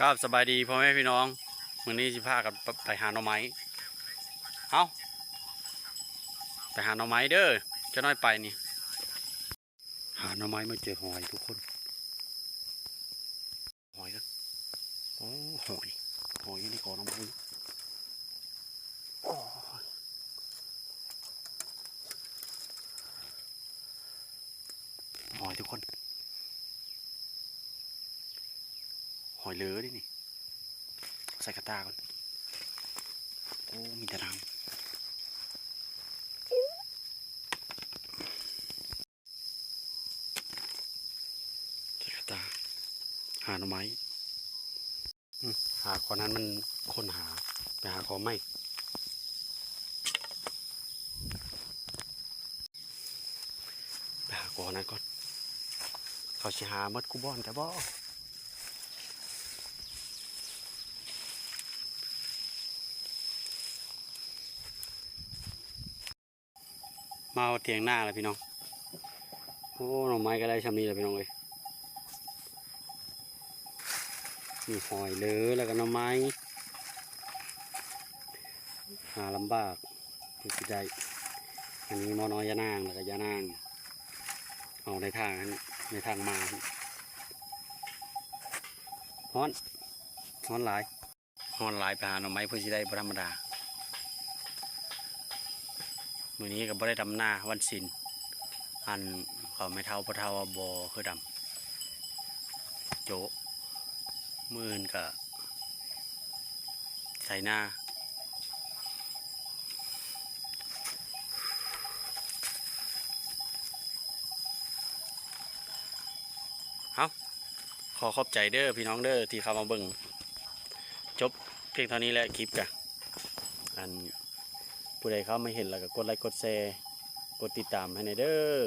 ครับสบายดีพ่อแม่พี่น้องมื้อนี้สิพากันไปหาหน่อไม้เอาไปหาหน่อไม้เด้อจะน้อยไปนี่หาหน่อไม้มาเจอหอยทุกคนหอยกันโอ้หอยอยู่ในกอหน่อไม้โอ้หอยทุกคนหอยเหลือดินี่ใส่กระตาก่อนโอ้มีแต่น้ำใส่กระตาหาหน่อไม้หาคนนั้นมันคนหาไปหาขอไม่ไปหาคนนั้นก่อนเขาสิหาเมดกูบอนแต่บ่มาเอาเตียงหน้าเลยพี่น้องโอ้หน่อไม้ก็ได้ชำนี้เลยพี่น้องเลยมีหอยเหลือแล้วก็หน่อไม้หาลำบากคือสิได้อันนี้มอน้อยยานางแล้วก็ยานางเอาในทางมาฮ้อนหลายไปหาหน่อไม้เพื่อสิได้บ่ธรรมดามื้อนี้ก็บ่ได้ดำหน้าวันศิลอันเขาไม่เท่าพอเท่าบ่คือดำโจมื้ออื่นก็ใส่หน้าขอขอบใจเด้อพี่น้องเด้อที่เข้ามาเบิ่งจบเพียงเท่านี้แหละคลิปกะอันผู้ใดเข้าไม่เห็นแล้วก็กดไลค์กดแชร์กดติดตามให้ในเด้อ